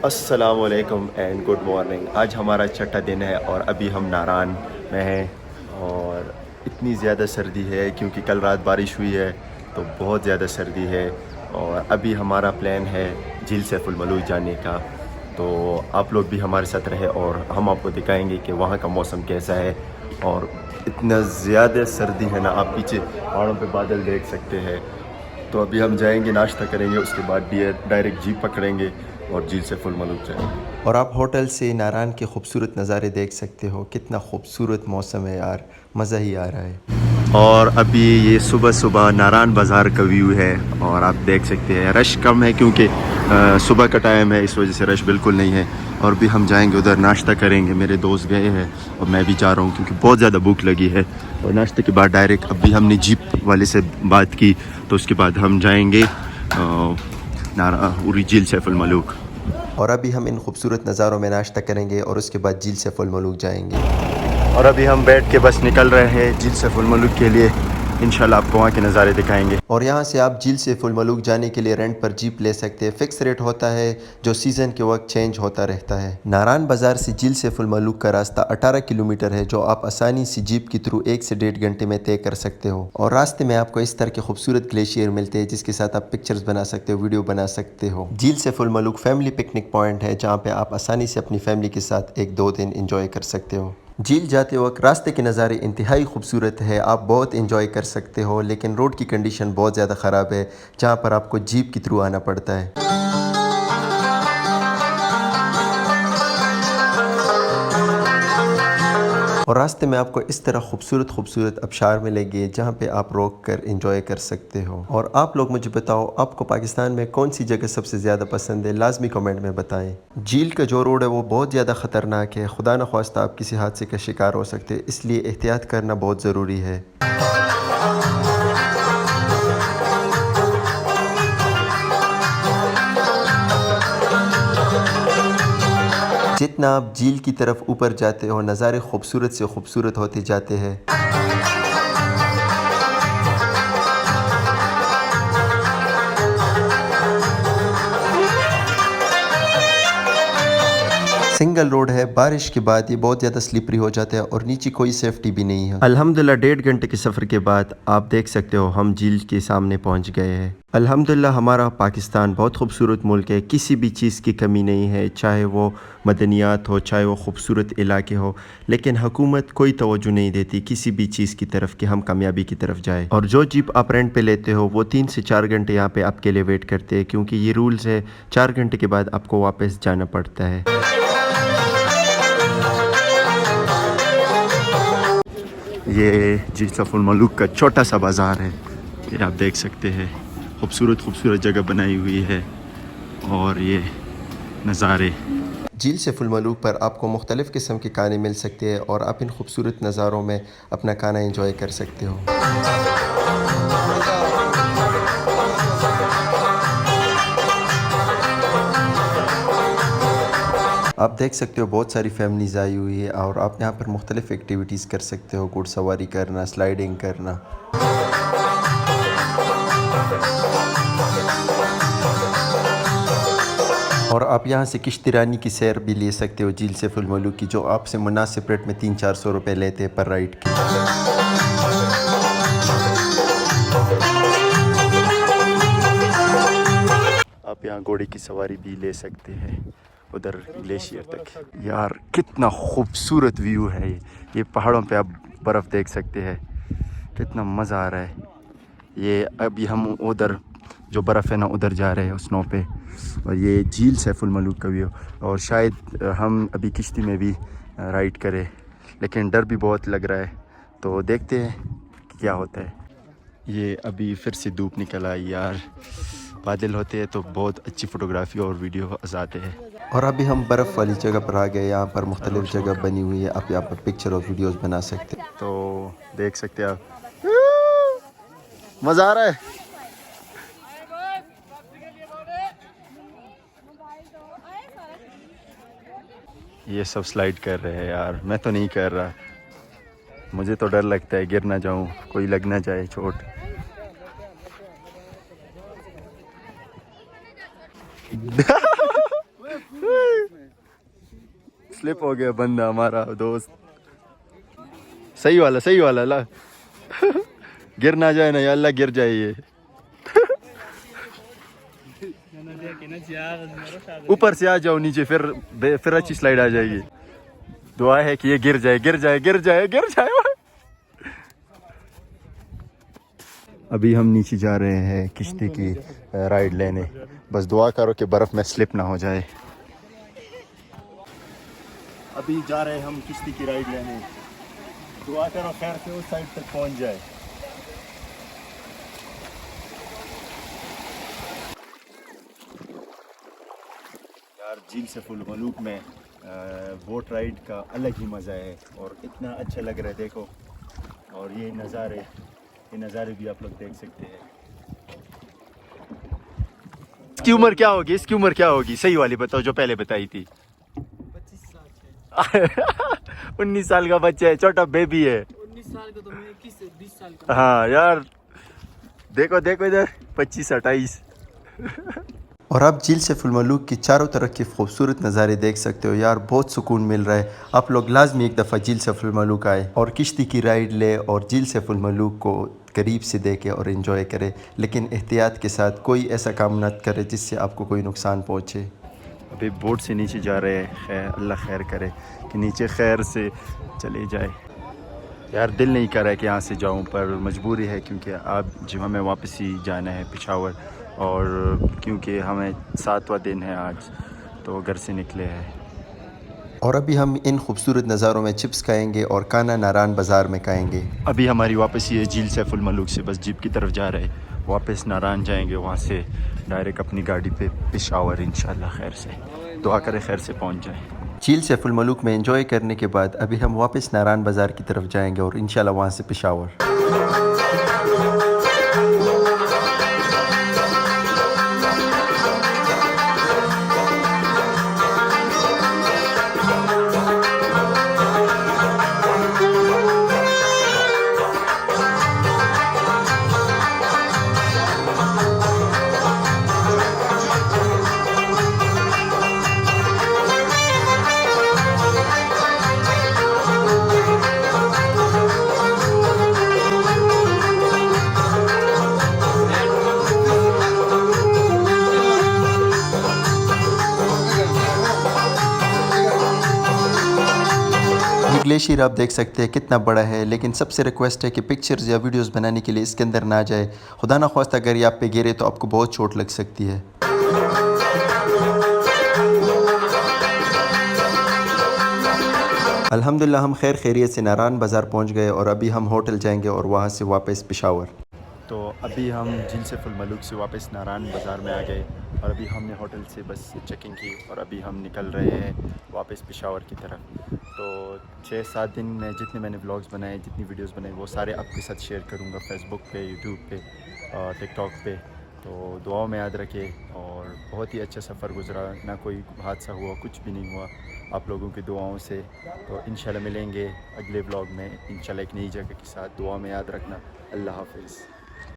अस्सलामुअलैकुम and good morning. आज हमारा छठा दिन है और अभी हम नारान में हैं और इतनी ज़्यादा सर्दी है क्योंकि कल रात बारिश हुई है तो बहुत ज़्यादा सर्दी है। और अभी हमारा प्लान है झील सैफुल मलूक जाने का, तो आप लोग भी हमारे साथ रहे और हम आपको दिखाएंगे कि वहाँ का मौसम कैसा है। और इतना ज़्यादा सर्दी है ना, आप पीछे पहाड़ों पे बादल देख सकते हैं। तो अभी हम जाएंगे, नाश्ता करेंगे, उसके बाद डायरेक्ट जीप पकड़ेंगे और झील सैफुल मलूक जाएंगे। और आप होटल से नारान के खूबसूरत नज़ारे देख सकते हो। कितना खूबसूरत मौसम है यार, मज़ा ही आ रहा है। और अभी ये सुबह सुबह नारान बाज़ार का व्यू है और आप देख सकते हैं रश कम है क्योंकि सुबह का टाइम है, इस वजह से रश बिल्कुल नहीं है। और भी हम जाएंगे उधर, नाश्ता करेंगे। मेरे दोस्त गए हैं और मैं भी जा रहा हूँ क्योंकि बहुत ज़्यादा भूख लगी है। और नाश्ते के बाद डायरेक्ट अभी हमने जीप वाले से बात की तो उसके बाद हम जाएंगे झील सैफुल मलूक। और अभी हम इन खूबसूरत नज़ारों में नाश्ता करेंगे और उसके बाद झील सैफुल मलूक जाएंगे। और अभी हम बैठ के बस निकल रहे हैं झील सैफुल मलूक के लिए। इंशाल्लाह आपको वहाँ के नज़ारे दिखाएंगे। और यहाँ से आप झील सैफुल मलूक जाने के लिए रेंट पर जीप ले सकते हैं। फिक्स रेट होता है जो सीज़न के वक्त चेंज होता रहता है। नारान बाज़ार से झील सैफुल मलूक का रास्ता 18 किलोमीटर है जो आप आसानी से जीप के थ्रू 1 से 1.5 घंटे में तय कर सकते हो। और रास्ते में आपको इस तरह के खूबसूरत ग्लेशियर मिलते हैं जिसके साथ आप पिक्चर्स बना सकते हो, वीडियो बना सकते हो। झील Saiful Malook family picnic point है जहाँ पे आप आसानी से अपनी फैमिली के साथ 1-2 दिन इंजॉय कर सकते हो। झील जाते वक्त रास्ते के नज़ारे इंतहाई खूबसूरत है, आप बहुत इंजॉय कर सकते हो। लेकिन रोड की कंडीशन बहुत ज़्यादा ख़राब है जहाँ पर आपको जीप के थ्रू आना पड़ता है। और रास्ते में आपको इस तरह खूबसूरत अबशार मिलेंगे जहाँ पे आप रोक कर इंजॉय कर सकते हो। और आप लोग मुझे बताओ आपको पाकिस्तान में कौन सी जगह सबसे ज़्यादा पसंद है, लाजमी कमेंट में बताएं। झील का जो रोड है वो बहुत ज़्यादा ख़तरनाक है, खुदा न ख्वास्ता आप किसी हादसे का शिकार हो सकते हैं, इसलिए एहतियात करना बहुत ज़रूरी है। जितना आप झील की तरफ ऊपर जाते हो नज़ारे खूबसूरत से खूबसूरत होते जाते हैं। सिंगल रोड है, बारिश के बाद ये बहुत ज़्यादा स्लिपरी हो जाता है और नीचे कोई सेफ्टी भी नहीं है। अल्हम्दुलिल्लाह 1.5 घंटे के सफ़र के बाद आप देख सकते हो हम झील के सामने पहुंच गए हैं। अल्हम्दुलिल्लाह हमारा पाकिस्तान बहुत खूबसूरत मुल्क है, किसी भी चीज़ की कमी नहीं है, चाहे वो मदनियात हो, चाहे वो खूबसूरत इलाके हो। लेकिन हुकूमत कोई तवज्जो नहीं देती किसी भी चीज़ की तरफ कि हम कामयाबी की तरफ जाए। और जो जीप आप रेंट पे लेते हो वो 3 से 4 घंटे यहाँ पे आपके लिए वेट करते हैं क्योंकि ये रूल्स है, 4 घंटे के बाद आपको वापस जाना पड़ता है। ये झील सैफुल मलूक का छोटा सा बाज़ार है, ये आप देख सकते हैं। खूबसूरत जगह बनाई हुई है और ये नज़ारे। झील सैफुल मलूक पर आपको मुख्तलिफ़ किस्म के खाने मिल सकते हैं और आप इन खूबसूरत नज़ारों में अपना खाना एंजॉय कर सकते हो। आप देख सकते हो बहुत सारी फैमिलीज़ आई हुई है और आप यहाँ पर मुख्तलिफ़ एक्टिविटीज़ कर सकते हो, घुड़सवारी करना, स्लाइडिंग करना। और आप यहाँ से किश्तीरानी की सैर भी ले सकते हो झील सैफुल मलूक की, जो आपसे मुनासिब रेट में 300-400 रुपये लेते हैं पर राइड की। आप यहाँ घोड़े की सवारी भी ले सकते हैं उधर ग्लेशियर तक। यार कितना खूबसूरत व्यू है ये पहाड़ों पे आप बर्फ़ देख सकते हैं, कितना मज़ा आ रहा है। ये अभी हम उधर जो बर्फ़ है ना उधर जा रहे हैं स्नो पे, और ये झील सैफुल मलूक का व्यू। और शायद हम अभी किश्ती में भी राइड करें, लेकिन डर भी बहुत लग रहा है, तो देखते हैं कि क्या होता है। ये अभी फिर से धूप निकल आई यार, बादल होते हैं तो बहुत अच्छी फ़ोटोग्राफी और वीडियो आते हैं। और अभी हम बर्फ़ वाली जगह पर आ गए, यहाँ पर मुख्तलिफ़ जगह बनी हुई है, आप यहाँ पर पिक्चर और वीडियोस बना सकते हैं। तो देख सकते हैं आप, मज़ा आ रहा है। ये सब स्लाइड कर रहे हैं यार, मैं तो नहीं कर रहा, मुझे तो डर लगता है गिर ना जाऊं, कोई लग ना जाए चोट। स्लिप हो गया बंदा हमारा दोस्त। सही वाला ला गिर ना जाए ना या अल्लाह, गिर जाए ये। ऊपर से आ जाओ नीचे, फिर अच्छी स्लाइड आ जाएगी। दुआ है कि ये गिर जाए। अभी हम नीचे जा रहे हैं किश्ती की राइड लेने। बस दुआ करो कि बर्फ़ में स्लिप ना हो जाए। अभी जा रहे हैं हम किश्ती की राइड लेने। दुआ करो खैर से उस साइड तक पहुंच जाए। यार झील सैफुल मलूक में बोट राइड का अलग ही मज़ा है और इतना अच्छा लग रहा है देखो। और ये नज़ारे भी आप लोग देख सकते हैं। इसकी उम्र क्या होगी सही वाली बताओ जो पहले बताई थी। 19 साल का बच्चा है, छोटा बेबी है। 19 साल का तो मैं 20 साल का। हाँ यार देखो इधर 25-28। और आप झील सैफुल मलूक की चारों तरफ के खूबसूरत नज़ारे देख सकते हो यार, बहुत सुकून मिल रहा है। आप लोग लाजमी एक दफ़ा झील सैफुल मलूक आए और किश्ती की राइड ले और झील सैफुल मलूक को करीब से देखे और इन्जॉय करे, लेकिन एहतियात के साथ। कोई ऐसा काम न करे जिससे आपको कोई नुकसान पहुँचे। अभी बोट से नीचे जा रहे हैं, अल्लाह खैर करे कि नीचे खैर से चले जाए। यार दिल नहीं कर रहा है कि यहाँ से जाऊँ, पर मजबूरी है क्योंकि जो हमें वापस ही जाना है पेशावर। और क्योंकि हमें 7वां दिन है आज, तो घर से निकले हैं। और अभी हम इन खूबसूरत नज़ारों में चिप्स खाएंगे और खाना नारान बाज़ार में खाएंगे। अभी हमारी वापसी है झील सैफुल मलूक से, बस जीप की तरफ जा रहे हैं। वापस नारान जाएंगे, वहाँ से डायरेक्ट अपनी गाड़ी पे पेशावर इंशाल्लाह खैर से। दुआ करें खैर से पहुँच जाएँ। झील सैफुल मलूक में एंजॉय करने के बाद अभी हम वापस नारान बाज़ार की तरफ जाएंगे और इंशाल्लाह वहाँ से पेशावर। ग्लेशियर आप देख सकते हैं कितना बड़ा है, लेकिन सबसे रिक्वेस्ट है कि पिक्चर्स या वीडियोस बनाने के लिए इसके अंदर ना जाए। खुदा ना ख्वास्ता अगर ये आप पे गिरे तो आपको बहुत चोट लग सकती है। अल्हम्दुलिल्लाह हम खैरियत से नारान बाज़ार पहुंच गए और अभी हम होटल जाएंगे और वहां से वापस पेशावर। तो अभी हम झील सैफुल मलूक से वापस नारान बाज़ार में आ गए और अभी हमने होटल से बस चेकिंग की और अभी हम निकल रहे हैं वापस पेशावर की तरफ। तो 6-7 दिन में जितने मैंने व्लॉग्स बनाए, जितनी वीडियोस बनाई, वो सारे आपके साथ शेयर करूँगा फेसबुक पे, यूट्यूब पे और टिकटॉक पे। तो दुआओं में याद रखें। और बहुत ही अच्छा सफ़र गुज़रा, ना कोई हादसा हुआ, कुछ भी नहीं हुआ आप लोगों की दुआओं से। तो इंशाल्लाह मिलेंगे अगले व्लॉग में इंशाल्लाह एक नई जगह के साथ। दुआ में याद रखना। अल्लाह हाफ़िज़।